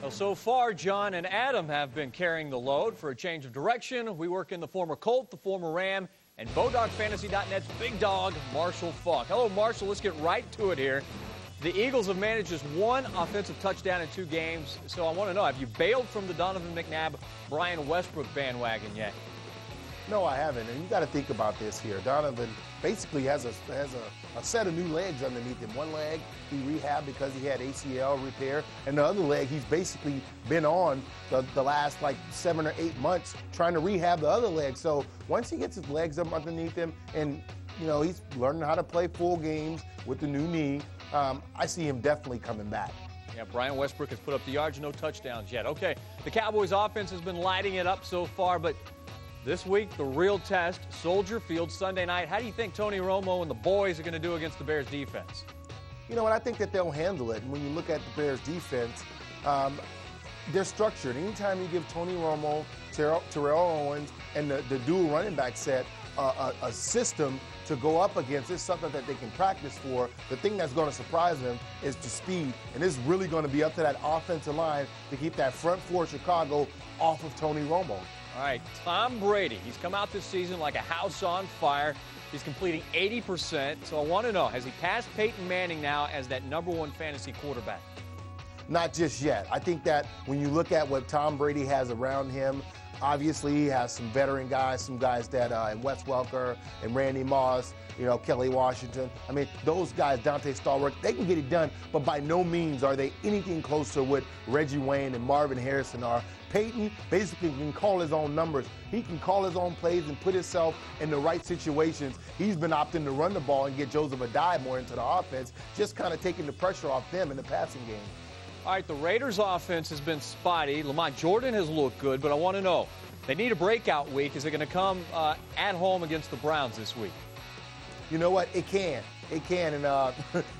Well, so far, John and Adam have been carrying the load. For a change of direction, we work in the former Colt, the former Ram, and BodogFantasy.net's big dog, Marshall Faulk. Hello, Marshall. Let's get right to it here. The Eagles have managed just one offensive touchdown in 2 games. So I want to know, have you bailed from the Donovan McNabb, Brian Westbrook bandwagon yet? No, I haven't. And you got to think about this here. Donovan basically has a set of new legs underneath him. One leg he rehabbed because he had ACL repair, and the other leg he's basically been on the last like 7 or 8 months trying to rehab the other leg. So once he gets his legs up underneath him, and he's learning how to play full games with the new knee, I see him definitely coming back. Yeah, Brian Westbrook has put up the yards, no touchdowns yet. Okay, the Cowboys offense has been lighting it up so far, but this week, the real test, Soldier Field, Sunday night. How do you think Tony Romo and the boys are going to do against the Bears defense? You know what? I think that they'll handle it. And when you look at the Bears defense, they're structured. Anytime you give Tony Romo, Terrell Owens, and the dual running back set a system to go up against, it's something that they can practice for. The thing that's going to surprise them is the speed. And it's really going to be up to that offensive line to keep that front four of Chicago off of Tony Romo. All right, Tom Brady, he's come out this season like a house on fire. He's completing 80%. So I want to know, has he passed Peyton Manning now as that #1 fantasy quarterback? Not just yet. I think that when you look at what Tom Brady has around him, obviously he has some veteran guys, some guys that and Wes Welker and Randy Moss, Kelly Washington. I mean, those guys, Dante Stallworth, they can get it done, but by no means are they anything close to what Reggie Wayne and Marvin Harrison are. Peyton basically can call his own numbers. He can call his own plays and put himself in the right situations. He's been opting to run the ball and get Joseph Adai more into the offense, just kind of taking the pressure off them in the passing game. All right, the Raiders' offense has been spotty. Lamont Jordan has looked good, but I want to know, they need a breakout week. Is it going to come at home against the Browns this week? You know what? It can. It can. And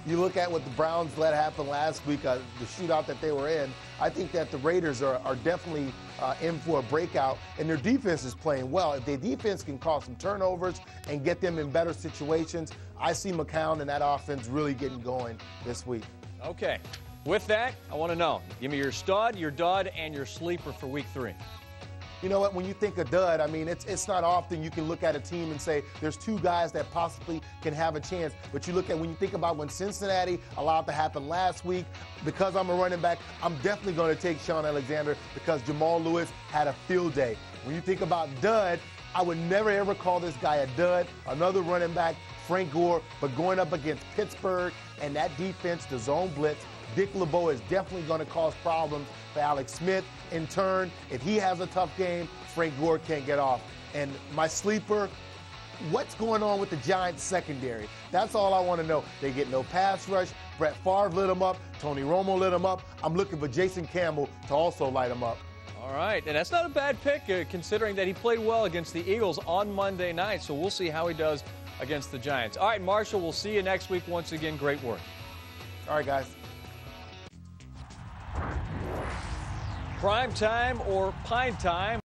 you look at what the Browns let happen last week, the shootout that they were in. I think that the Raiders are definitely in for a breakout, and their defense is playing well. If their defense can cause some turnovers and get them in better situations, I see McCown and that offense really getting going this week. Okay. With that, I want to know, give me your stud, your dud, and your sleeper for week 3. You know what, when you think of dud, I mean, it's not often you can look at a team and say there's 2 guys that possibly can have a chance. But you look at, when you think about when Cincinnati allowed to happen last week, because I'm a running back, I'm definitely going to take Shaun Alexander because Jamal Lewis had a field day. When you think about dud, I would never ever call this guy a dud. Another running back, Frank Gore, but going up against Pittsburgh and that defense, the zone blitz, Dick LeBeau is definitely going to cause problems for Alex Smith. In turn, if he has a tough game, Frank Gore can't get off. And my sleeper, what's going on with the Giants secondary? That's all I want to know. They get no pass rush. Brett Favre lit them up. Tony Romo lit them up. I'm looking for Jason Campbell to also light them up. All right, and that's not a bad pick considering that he played well against the Eagles on Monday night. So we'll see how he does against the Giants. All right, Marshall, we'll see you next week. Once again, great work. All right, guys. Prime time or pine time.